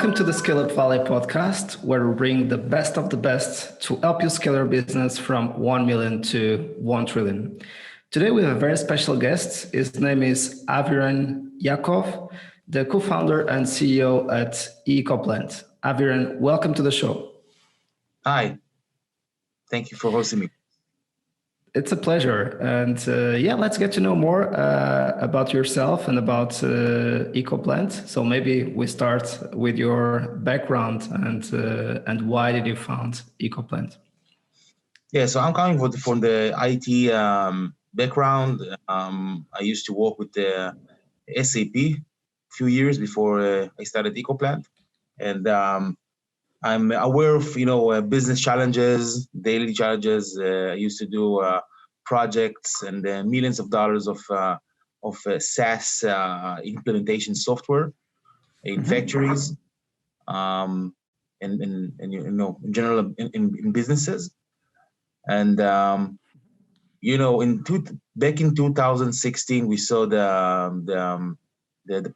Welcome to the Scaleup Valley podcast, where we bring the best of the best to help you scale your business from 1 million to 1 trillion. Today, we have a very special guest. His name is Aviran Yaacov, the co-founder and CEO at EcoPlant. Aviran, welcome to the show. Hi. Thank you for hosting me. It's a pleasure. And let's get to know more about yourself and about EcoPlant. So maybe we start with your background and why did you found EcoPlant? Yeah, so I'm coming from the IT background. I used to work with the SAP a few years before I started EcoPlant. And I'm aware of, business challenges, daily challenges. I used to do projects and millions of dollars of SaaS implementation software in factories, and in general in businesses. And back in 2016, we saw the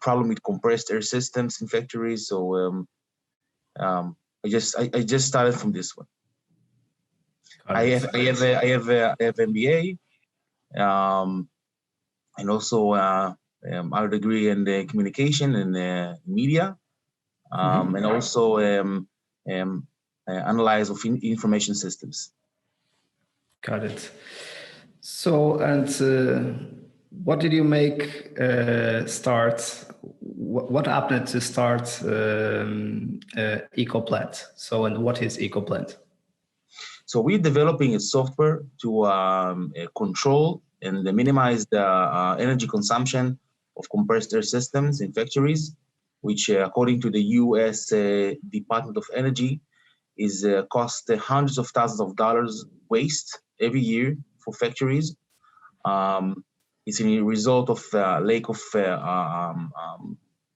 problem with compressed air systems in factories. So I just started from this one. I have MBA, and also our degree in the communication and media, and also analyze of information systems. Got it. So, and what did you make start? What happened to start EcoPlant? So, and what is EcoPlant? So we're developing a software to control and minimize the energy consumption of compressed air systems in factories, which according to the US Department of Energy is cost hundreds of thousands of dollars waste every year for factories. It's a result of lack of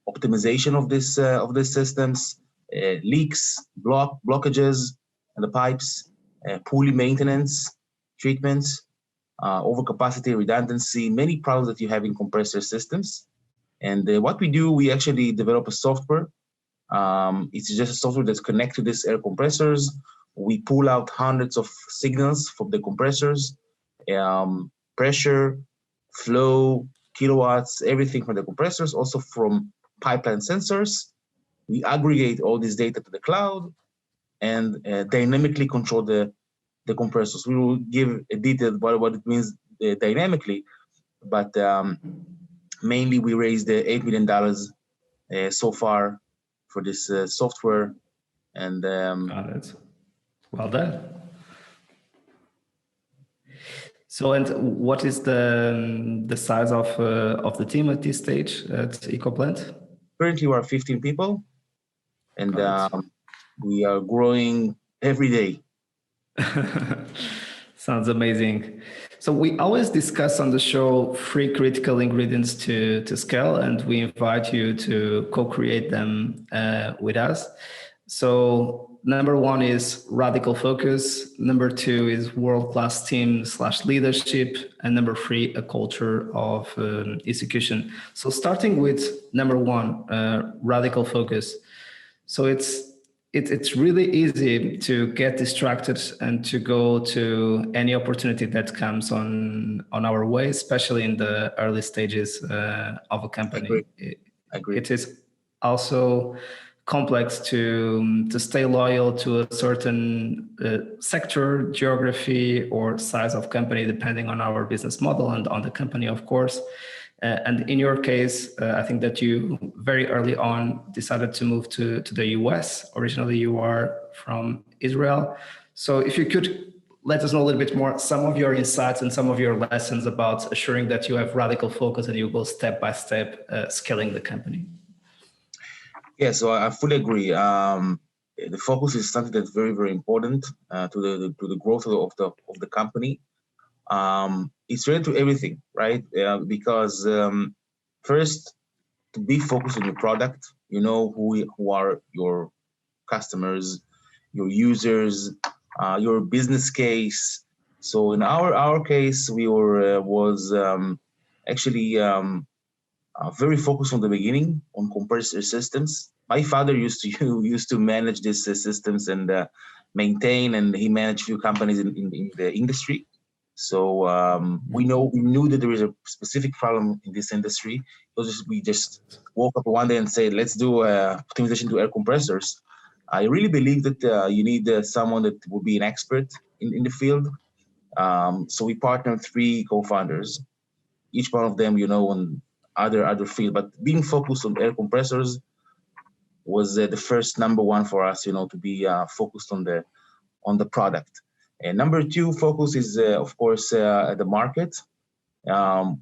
optimization of these systems, leaks, blockages in the pipes, poorly maintenance, treatments, overcapacity, redundancy, many problems that you have in compressor systems. And what we do, we actually develop a software. It's just a software that's connected to these air compressors. We pull out hundreds of signals from the compressors, pressure, flow, kilowatts, everything from the compressors, also from pipeline sensors. We aggregate all this data to the cloud and dynamically control the compressors. We will give a detail about what it means dynamically, but mainly we raised $8 million so far for this software. And got it. Well done. So, and what is the size of the team at this stage at EcoPlant? Currently, we are 15 people, and we are growing every day. Sounds amazing. So we always discuss on the show 3 critical ingredients to scale, and we invite you to co-create them with us. So number 1 is radical focus. Number 2 is world-class team / leadership. And number 3, a culture of execution. So starting with number 1, radical focus. So it's really easy to get distracted and to go to any opportunity that comes on our way, especially in the early stages of a company. I agree. It is also complex to stay loyal to a certain sector, geography, or size of company, depending on our business model and on the company, of course. And in your case, I think that you very early on decided to move to the US. Originally, you are from Israel. So if you could let us know a little bit more, some of your insights and some of your lessons about assuring that you have radical focus and you go step by step scaling the company. Yeah, so I fully agree. The focus is something that's very, very important to the growth of the company. It's related to everything, right? Because first, to be focused on your product, who are your customers, your users, your business case. So in our case, we were actually very focused from the beginning on compressor systems. My father used to manage these systems and maintain, and he managed a few companies in the industry. So we knew that there is a specific problem in this industry. We just woke up one day and said, let's do optimization to air compressors. I really believe that you need someone that will be an expert in the field. So we partnered 3 co-founders, each one of them, on other field, but being focused on air compressors was the first number one for us, to be focused on the product. And number 2 focus is, of course, the market.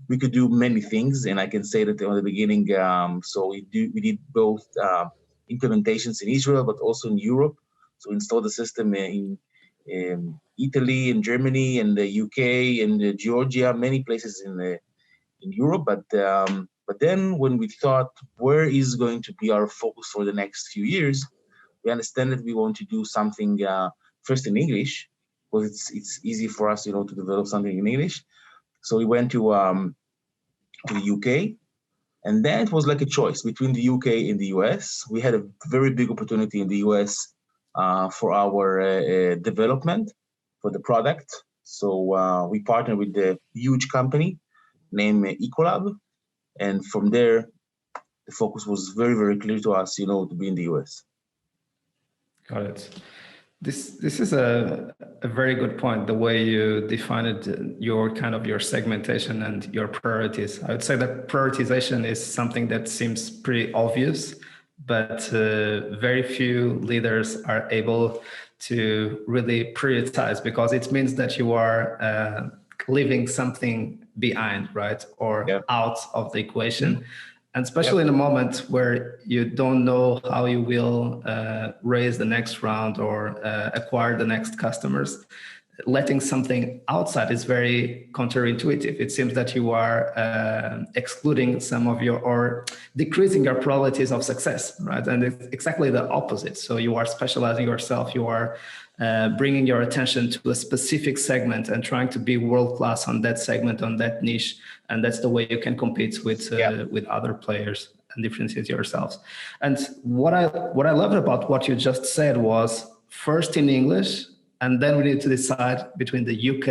We could do many things, and I can say that at the beginning, so we did both implementations in Israel, but also in Europe. So we installed the system in Italy and Germany and the UK and Georgia, many places in Europe. But then when we thought, where is going to be our focus for the next few years, we understand that we want to do something first in English, because it's easy for us, to develop something in English. So we went to the UK, and then it was like a choice between the UK and the US. We had a very big opportunity in the US for our development for the product. So we partnered with a huge company named EcoLab, and from there, the focus was very, very clear to us, to be in the US. Got it. This is a very good point, the way you defined your segmentation and your priorities. I would say that prioritization is something that seems pretty obvious, but very few leaders are able to really prioritize, because it means that you are leaving something behind, right? Or out of the equation. And especially in a moment where you don't know how you will raise the next round or acquire the next customers, letting something outside is very counterintuitive. It seems that you are excluding some of or decreasing your probabilities of success, right? And it's exactly the opposite. So you are specializing yourself, you are bringing your attention to a specific segment and trying to be world-class on that segment, on that niche. And that's the way you can compete with other players and differentiate yourselves. And what I loved about what you just said was, first in English, and then we need to decide between the UK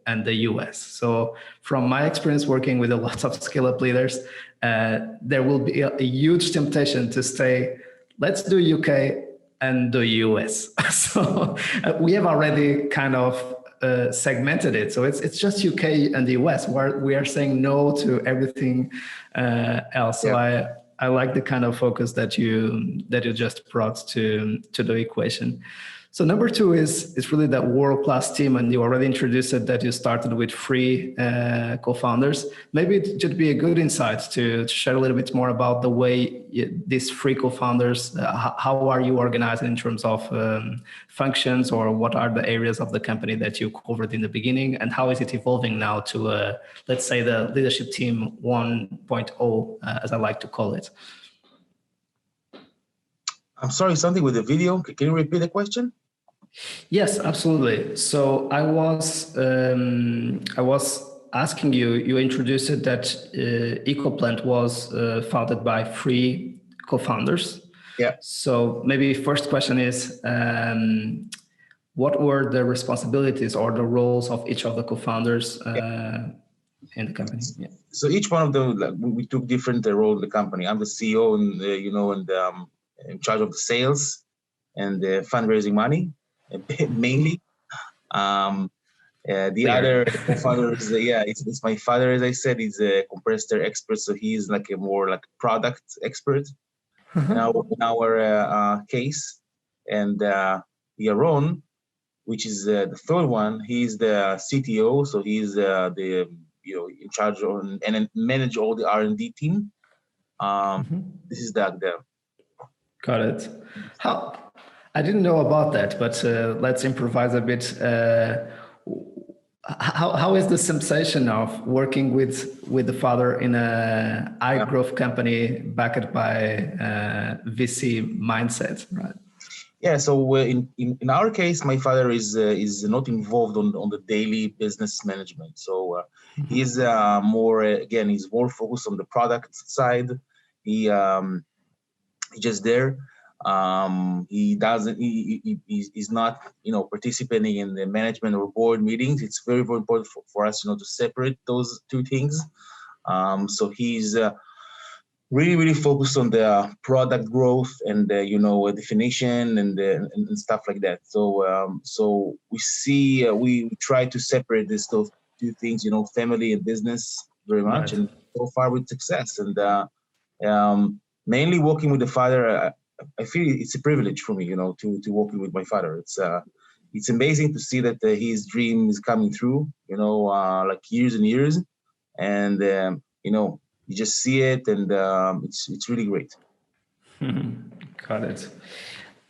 and the US. So from my experience working with a lot of scale-up leaders, there will be a huge temptation to say, let's do UK and do US. So we have already kind of segmented it. So it's just UK and the US, where we are saying no to everything else. So I like the kind of focus that you just brought to the equation. So number 2 is really that world-class team, and you already introduced it, that you started with 3 co-founders. Maybe it should be a good insight to share a little bit more about the way these 3 co-founders, how are you organized in terms of functions, or what are the areas of the company that you covered in the beginning, and how is it evolving now to, let's say, the leadership team 1.0, as I like to call it? I'm sorry, something with the video. Can you repeat the question? Yes, absolutely. So I was asking you. You introduced it that EcoPlant was founded by 3 co-founders. Yeah. So maybe first question is, what were the responsibilities or the roles of each of the co-founders in the company? Yeah. So each one of them, we took different roles in the company. I'm the CEO, and in charge of the sales and the fundraising money, mainly. The other co-founder is, it's my father, as I said. He's a compressor expert, so he's like a more like product expert in our case. And Yaron, which is the third one, he's the CTO, so he's in charge of and manage all the R&D team. This is Doug there. Got it. I didn't know about that, but let's improvise a bit. How is the sensation of working with the father in a high growth company backed by VC mindset, right? Yeah. So in our case, my father is not involved on the daily business management. So He's more again. He's more focused on the product side. He he's just there. He doesn't. He's not participating in the management or board meetings. It's very very important for us to separate those two things. So he's really really focused on the product growth and definition and stuff like that. So we see we try to separate those two things, family and business very much, Right. and so far with success. And mainly working with the father, I feel it's a privilege for me, to working with my father. It's amazing to see that his dream is coming through, like years and years, and you just see it, and it's really great. Got it.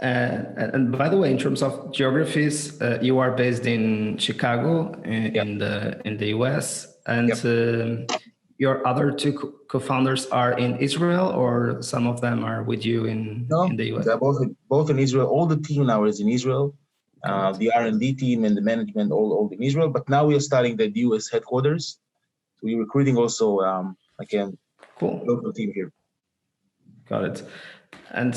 And by the way, in terms of geographies, you are based in Chicago in the US, and Yep. Your other two co-founders are in Israel, or some of them are with you No, in the US? they're both in Israel. All the team now is in Israel. Got it. The R&D team and the management all in Israel. But now we are starting the US headquarters. So we're recruiting also again Cool. local team here. Got it. And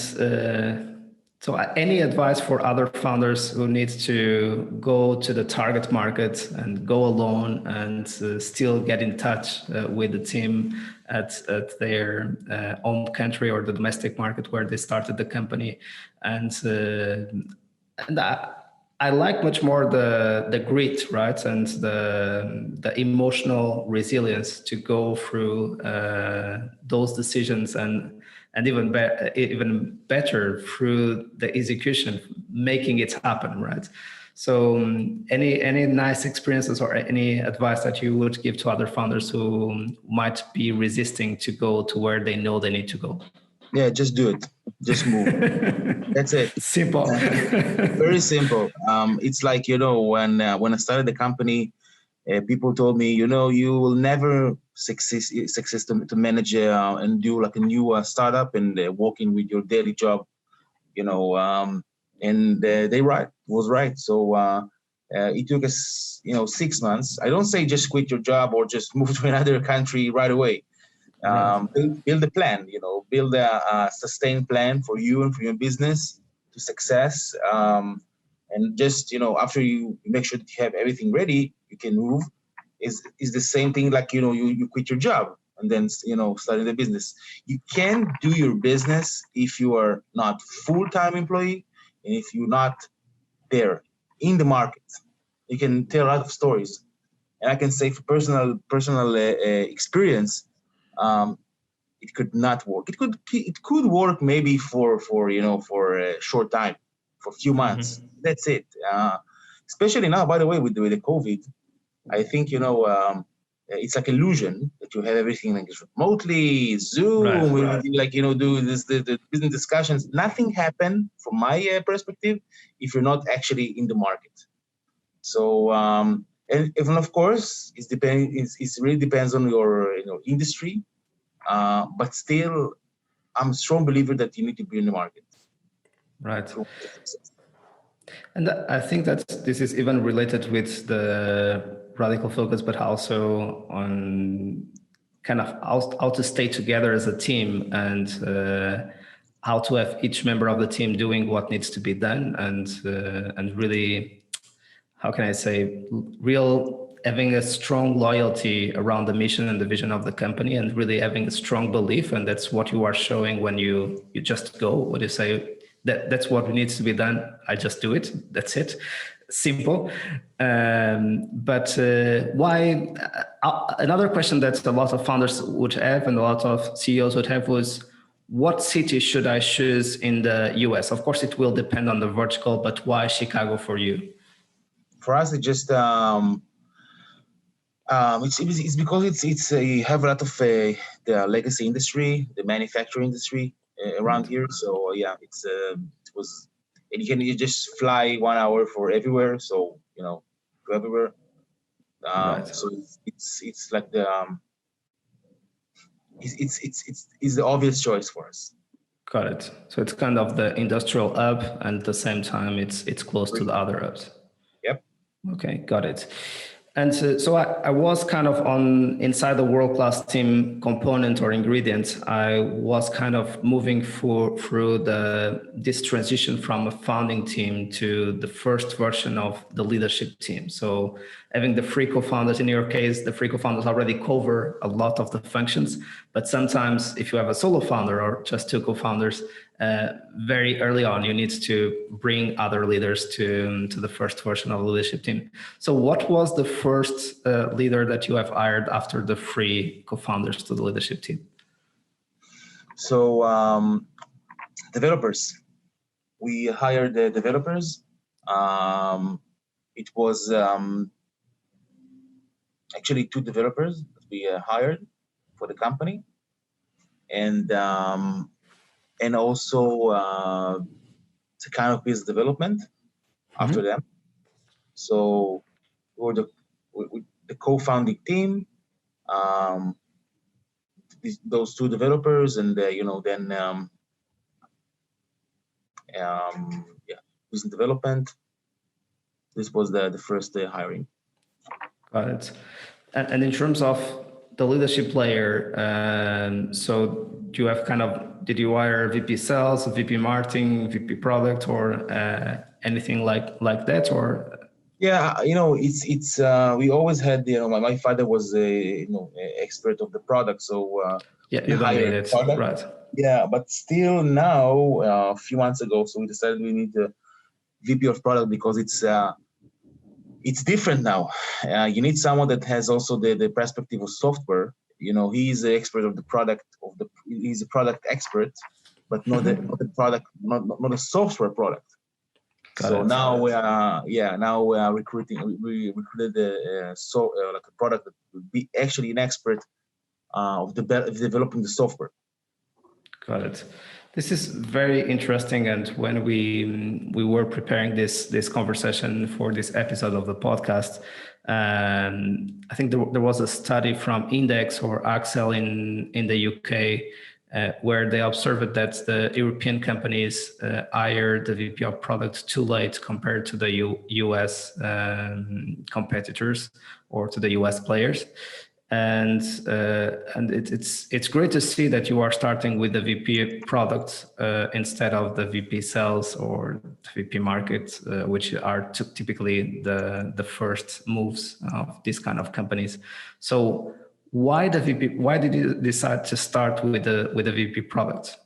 so any advice for other founders who need to go to the target market and go alone and still get in touch with the team at their own country or the domestic market where they started the company? And I like much more the grit, right, and the emotional resilience to go through those decisions and even better through the execution, making it happen, right? So, any nice experiences or any advice that you would give to other founders who might be resisting to go to where they know they need to go? Yeah, just do it. Just move. That's it. Simple. Very simple. It's like when I started the company, people told me, you will never success to manage and do like a new startup and working with your daily job, and they was right. So it took us 6 months. I don't say just quit your job or just move to another country right away. Right. Build a plan, build a sustained plan for you and for your business to success. And just, after you make sure that you have everything ready, you can move. Is the same thing like, you quit your job and then, starting the business. You can't do your business if you are not full-time employee and if you're not there in the market. You can tell a lot of stories. And I can say for personal experience, it could not work. It could work maybe for a short time, for a few months. Mm-hmm. That's it. Especially now, by the way, with the COVID, I think it's like illusion that you have everything like remotely, Zoom, Right. like do the business discussions. Nothing happened from my perspective if you're not actually in the market. So and even of course it really depends on your industry. But still, I'm a strong believer that you need to be in the market. Right. And I think that this is even related with the radical focus, but also on kind of how to stay together as a team and how to have each member of the team doing what needs to be done and really, how can I say, having a strong loyalty around the mission and the vision of the company and really having a strong belief. And that's what you are showing when you just go, what you say, that's what needs to be done. I just do it. That's it. Simple. But why? Another question that a lot of founders would have and a lot of CEOs would have was, what city should I choose in the US? Of course, it will depend on the vertical, but why Chicago for you? For us, it just it's because it's you have a lot of the legacy industry, the manufacturing industry around here. So yeah, it was, and you just fly 1 hour for everywhere. So go everywhere. Right. So it's like the it's the obvious choice for us. Got it. So it's kind of the industrial hub, and at the same time, it's close to the other hubs. Yep. Okay, got it. And so I was kind of on inside the world-class team component or ingredient. I was kind of moving through this transition from a founding team to the first version of the leadership team. So having the three co-founders, in your case, the three co-founders already cover a lot of the functions. But sometimes if you have a solo founder or just two co-founders, very early on, you need to bring other leaders to the first version of the leadership team. So what was the first leader that you have hired after the three co-founders to the leadership team? So developers. We hired the developers. It was actually two developers that we hired for the company. And also to kind of business development after them. So we're the co-founding team, those two developers, and then business development. This was the first hiring. Got it. And in terms of the leadership layer, so do you have did you hire VP sales, VP marketing, VP product, or anything like that, or? Yeah, it's we always had, my father was a expert of the product, so you don't need it, product. Right? Yeah, but still now, a few months ago, so we decided we need a VP of product because it's different now. You need someone that has also the perspective of software. He's the expert of the product he's a product expert, but not the product, not a software product. Now we are recruiting. We recruited like a product that would be actually an expert of developing the software. Got it. This is very interesting. And when we were preparing this conversation for this episode of the podcast, I think there was a study from Index or Axel in the UK where they observed that the European companies hire the VP of product too late compared to the US competitors or to the US players. And it's great to see that you are starting with the VP product instead of the VP sales or VP market, which are typically the first moves of these kind of companies. So why the VP? Why did you decide to start with the VP product?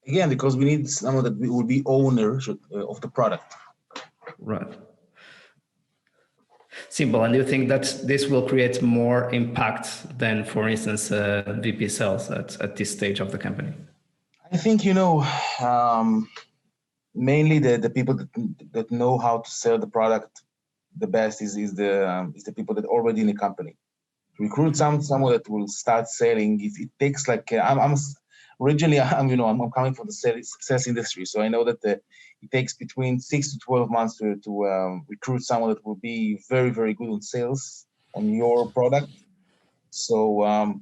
Again, because we need someone that will be owners of the product. Right. Simple. And do you think that this will create more impact than, for instance, VP sales at this stage of the company? I think, mainly the people that know how to sell the product the best is the people that are already in the company. To recruit someone that will start selling, it takes like I'm originally I'm coming from the sales industry, so I know that it takes between 6 to 12 months to recruit someone that will be very, very good on sales on your product. So I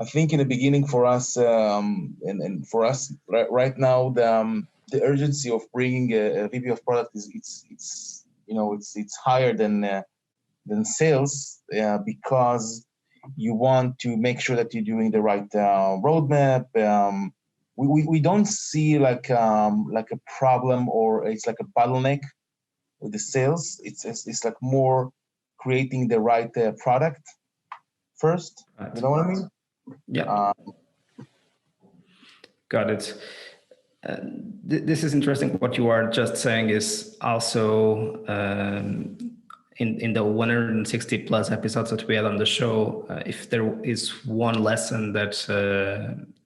think in the beginning for us and for us right now the urgency of bringing a VP of product is it's higher than sales because you want to make sure that you're doing the right roadmap. We don't see like a problem or it's like a bottleneck with the sales. It's like more creating the right product first. Right. You know what I mean? Yeah. Got it. This is interesting. What you are just saying is also in the 160 plus episodes that we had on the show, if there is one lesson that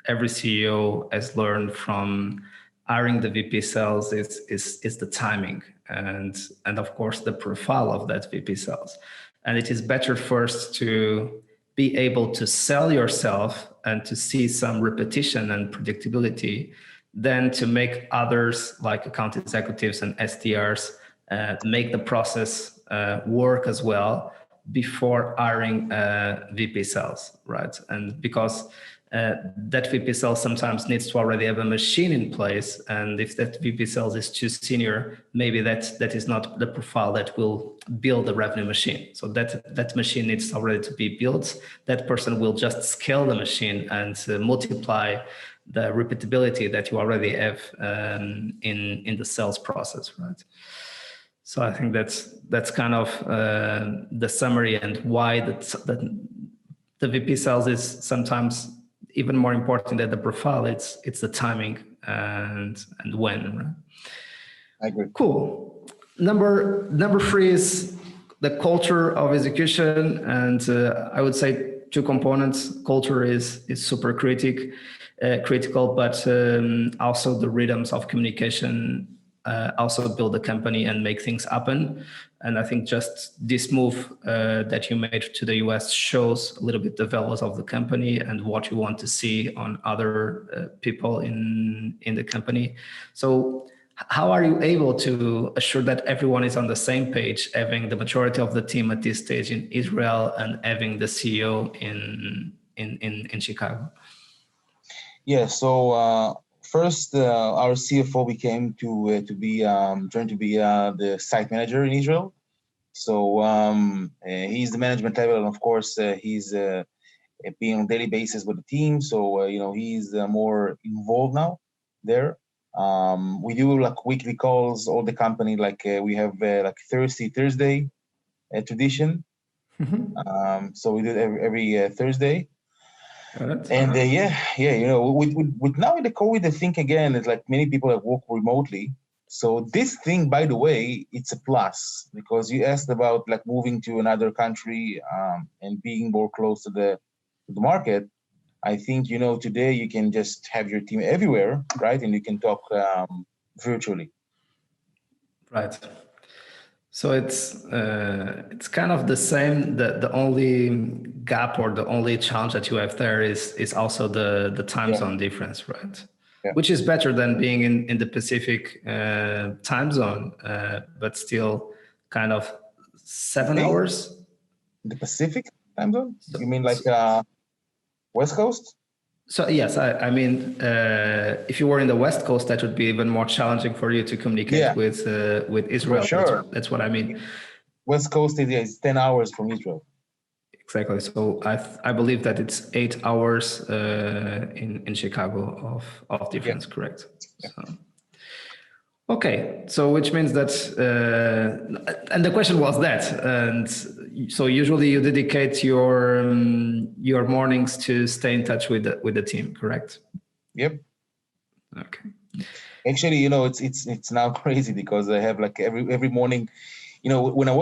every CEO has learned from hiring the VP sales is the timing and of course the profile of that VP sales. And it is better first to be able to sell yourself and to see some repetition and predictability than to make others like account executives and SDRs make the process work as well before hiring VP sales, right? And because that VP sales sometimes needs to already have a machine in place. And if that VP sales is too senior, maybe that is not the profile that will build a revenue machine. So that machine needs already to be built. That person will just scale the machine and multiply the repeatability that you already have in the sales process, right? So I think that's kind of the summary and why the VP sales is sometimes even more important than the profile. It's the timing and when. Right? I agree. Cool. Number 3 is the culture of execution, and I would say 2 components. Culture is super critical, but also the rhythms of communication also build the company and make things happen. And I think just this move that you made to the US shows a little bit the values of the company and what you want to see on other people in the company. So how are you able to assure that everyone is on the same page, having the majority of the team at this stage in Israel and having the CEO in Chicago? Yeah, so first, our CFO became to be trying to be the site manager in Israel. So he's the management level, and of course he's being on daily basis with the team. So he's more involved now there. We do like weekly calls, all the company. Like we have like Thursday tradition. Mm-hmm. So we do it every Thursday. And with now with the COVID, I think again, it's like many people have worked remotely. So this thing, by the way, it's a plus because you asked about like moving to another country and being more close to the market. I think today you can just have your team everywhere, right? And you can talk virtually. Right. So it's kind of the same. The only gap or the only challenge that you have there is also the time zone difference, right? Yeah. Which is better than being in the Pacific time zone, but still kind of 7 hours. The Pacific time zone? You mean like West Coast? So yes, I mean, if you were in the West Coast, that would be even more challenging for you to communicate with Israel. For sure. That's what I mean. West Coast is 10 hours from Israel. Exactly. So I believe that it's 8 hours in Chicago of difference. Yeah. Correct. Yeah. So. Okay, so which means that, and the question was that, and so usually you dedicate your mornings to stay in touch with the team, correct? Yep. Okay. Actually, it's now crazy because I have like every morning, when I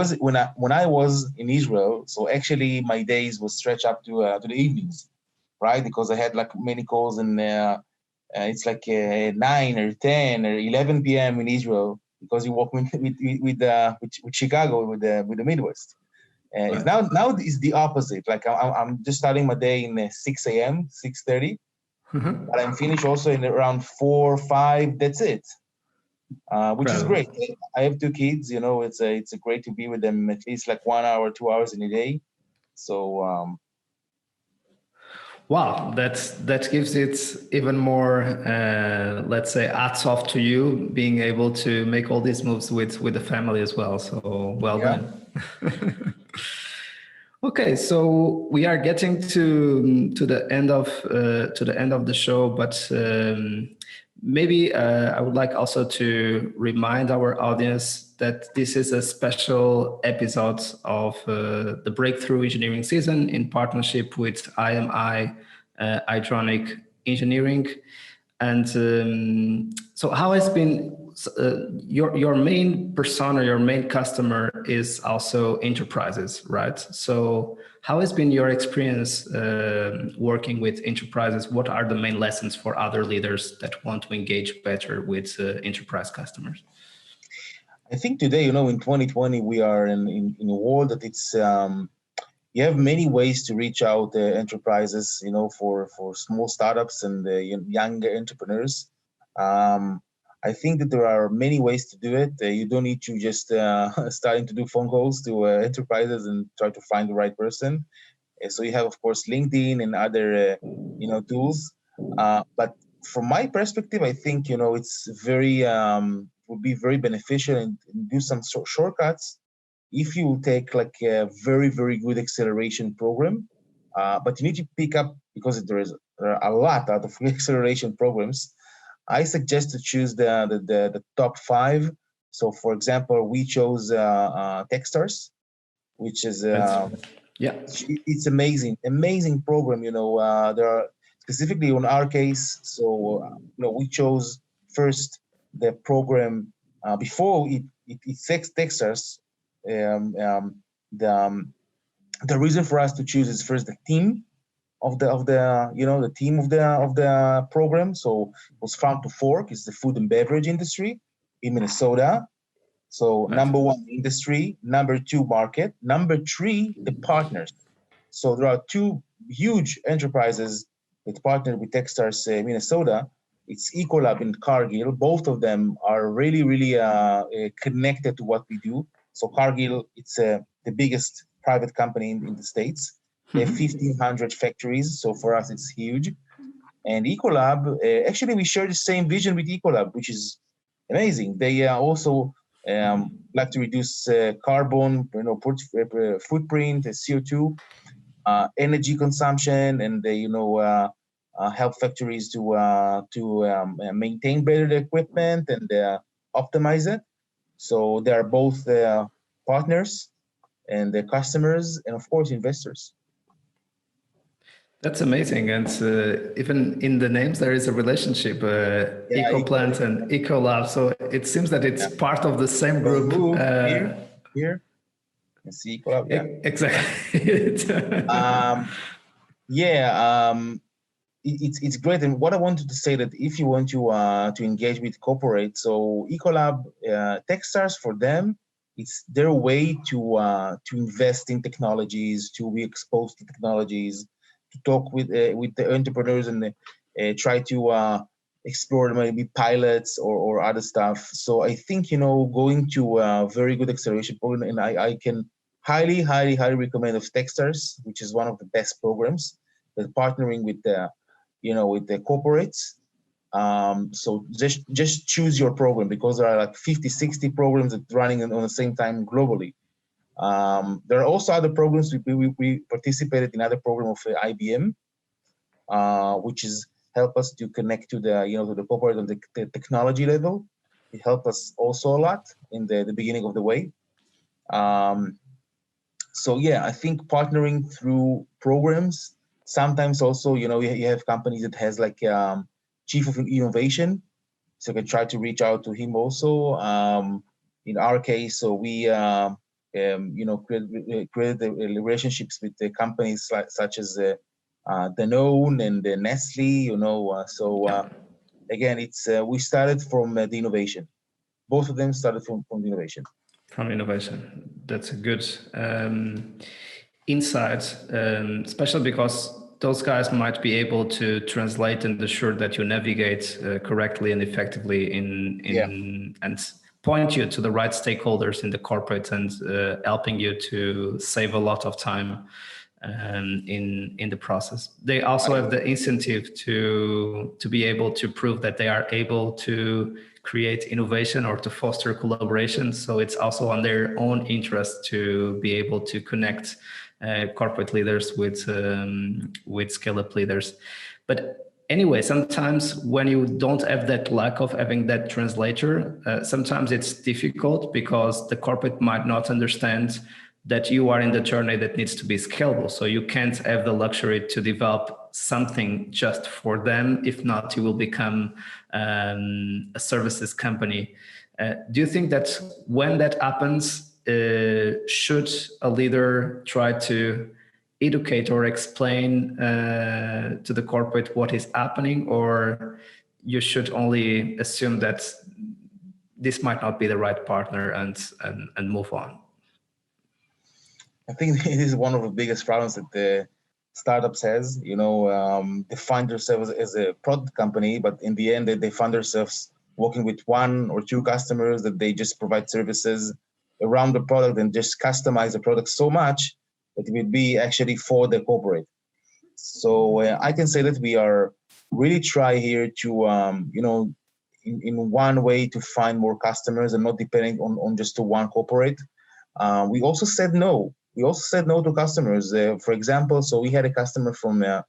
was in Israel, so actually my days would stretch up to the evenings, right? Because I had like many calls and. It's like 9 or 10 or 11 p.m. in Israel because you work with Chicago with the Midwest. Right. It's now it's the opposite. Like I'm just starting my day in 6 a.m. 6:30, but I'm finished also in around 4 or 5. That's it, which is great. I have 2 kids. It's a great to be with them at least like 1 hour, 2 hours in a day. So. Wow, that gives it even more, let's say, hats off to you being able to make all these moves with the family as well. So well done. Okay, so we are getting to the end of the show, but maybe I would like also to remind our audience that this is a special episode of the Breakthrough Engineering season in partnership with IMI Hydronic Engineering. And so how has been your main persona, your main customer is also enterprises, right? So how has been your experience working with enterprises? What are the main lessons for other leaders that want to engage better with enterprise customers? I think today, in 2020, we are in a world that it's you have many ways to reach out to enterprises, for small startups and younger entrepreneurs. I think that there are many ways to do it. You don't need to just starting to do phone calls to enterprises and try to find the right person. So you have, of course, LinkedIn and other, tools. But from my perspective, I think, it's very, would be very beneficial and do some shortcuts if you take like a very, very good acceleration program. But you need to pick up, because there are a lot out of acceleration programs. I suggest to choose the top 5. So, for example, we chose Techstars, which is it's amazing program. There are specifically on our case. So we chose first the program before it Techstars. The reason for us to choose is first the team of the team of the program. So it was Farm to Fork. It's the food and beverage industry in Minnesota. So number 1, industry. Number 2, market. Number 3, the partners. So there are 2 huge enterprises that partner with Techstars Minnesota. It's EcoLab and Cargill. Both of them are really, really connected to what we do. So Cargill, it's the biggest private company in the States. They have 1,500 factories. So for us, it's huge. And EcoLab, actually, we share the same vision with EcoLab, which is amazing. They also like to reduce carbon, footprint, CO2, energy consumption, and they, help factories to maintain better the equipment and optimize it. So they are both partners and the customers, and of course investors. That's amazing, and even in the names there is a relationship, EcoPlant and EcoLab. So it seems that it's part of the same group. Here, you see EcoLab. Yeah, exactly. It's great. And what I wanted to say that if you want to engage with corporate, so EcoLab, Techstars, for them, it's their way to invest in technologies, to be exposed to technologies, to talk with the entrepreneurs and try to explore maybe pilots or other stuff. So I think, going to a very good acceleration program, and I can highly recommend of Techstars, which is one of the best programs, that partnering with the corporates. So just choose your program, because there are like 50, 60 programs that running on the same time globally. There are also other programs. We participated in other program of IBM, which is help us to connect to the corporate on the technology level. It helped us also a lot in the beginning of the way. So yeah, I think partnering through programs. Sometimes also, you have companies that has like chief of innovation, so you can try to reach out to him also. In our case, so we created the relationships with the companies such as Danone and Nestle. Again, it's we started from the innovation. Both of them started from the innovation. From innovation, that's a good insight, especially because those guys might be able to translate and ensure that you navigate correctly and effectively and point you to the right stakeholders in the corporate, and helping you to save a lot of time in the process. They also have the incentive to be able to prove that they are able to create innovation or to foster collaboration. So it's also on their own interest to be able to connect corporate leaders with scale-up leaders. But anyway, sometimes when you don't have that lack of having that translator, sometimes it's difficult because the corporate might not understand that you are in the journey that needs to be scalable. So you can't have the luxury to develop something just for them. If not, you will become a services company. Do you think that when that happens, should a leader try to educate or explain to the corporate what is happening, or you should only assume that this might not be the right partner and move on? I think it is one of the biggest problems that the startups has. They find themselves as a product company, but in the end, they find themselves working with 1 or 2 customers that they just provide services around the product and just customize the product so much It will be actually for the corporate. So I can say that we are really try here to, in one way to find more customers and not depending on just one corporate. We also said no. We also said no to customers. For example, so we had a customer from the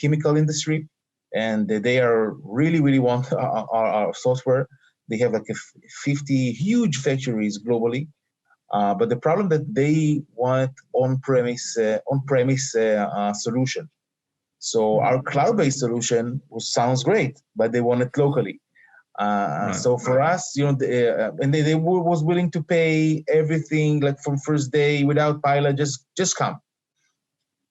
chemical industry, and they are really want our software. They have like 50 huge factories globally, but the problem that they want on-premise solution. So our cloud-based solution sounds great, but they want it locally. Right. So for us, and they was willing to pay everything like from first day without pilot, just come.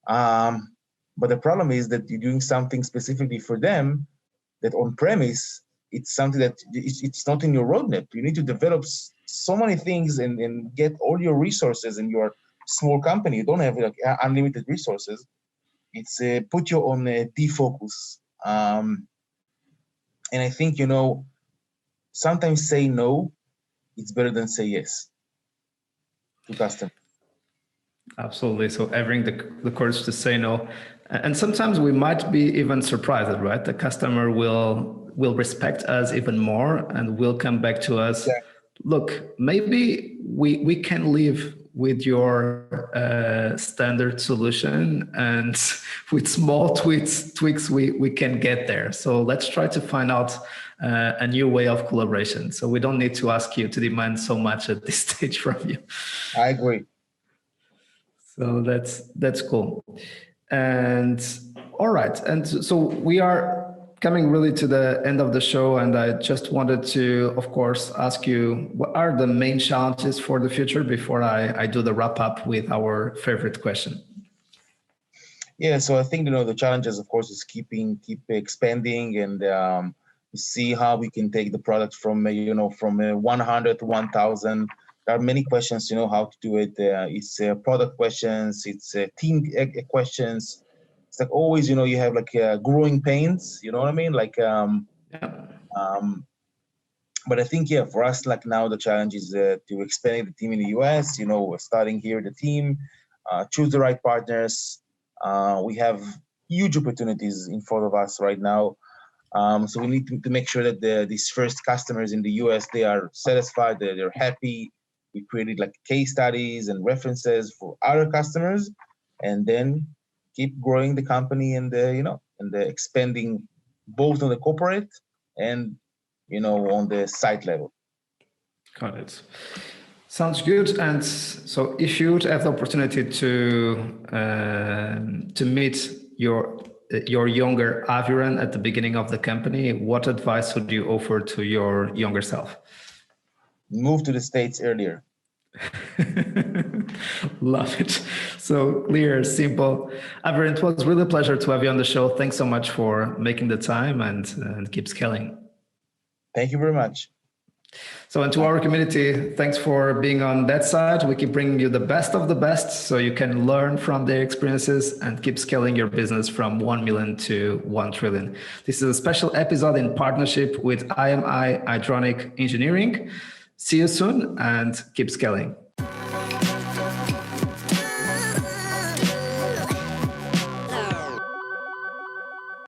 But the problem is that you're doing something specifically for them that on-premise, it's something that it's not in your roadmap. You need to develop so many things and get all your resources in your small company. You don't have like unlimited resources. It's put you on a defocus. And I think, sometimes say no, it's better than say yes to customer. Absolutely. So having the courage to say no. And sometimes we might be even surprised, right? The customer will respect us even more and will come back to us. Yeah. Look, maybe we can live with your standard solution, and with small tweaks we can get there. So let's try to find out a new way of collaboration. So we don't need to ask you to demand so much at this stage from you. I agree. So that's cool. And all right. And so we are coming really to the end of the show. And I just wanted to, of course, ask you, what are the main challenges for the future before I do the wrap up with our favorite question? Yeah, so I think, the challenges, of course, is keep expanding and see how we can take the product from 100 to 1,000. There are many questions, how to do it. It's product questions, it's team questions. It's like always, you have like growing pains, you know what I mean? Like, but I think, for us, like now the challenge is to expand the team in the US, we're starting here, the team, choose the right partners. We have huge opportunities in front of us right now. So we need to make sure that these first customers in the US, they are satisfied, they're happy. We created like case studies and references for other customers, and then keep growing the company and expanding both on the corporate and on the site level. Got it. Sounds good. And so, if you would have the opportunity to meet your younger Aviran at the beginning of the company, what advice would you offer to your younger self? Move to the States earlier. Love it. So clear, simple. Aviran, it was really a pleasure to have you on the show. Thanks so much for making the time and keep scaling. Thank you very much. So, and to our community, thanks for being on that side. We keep bringing you the best of the best so you can learn from their experiences and keep scaling your business from 1 million to 1 trillion. This is a special episode in partnership with IMI Hydronic Engineering. See you soon and keep scaling.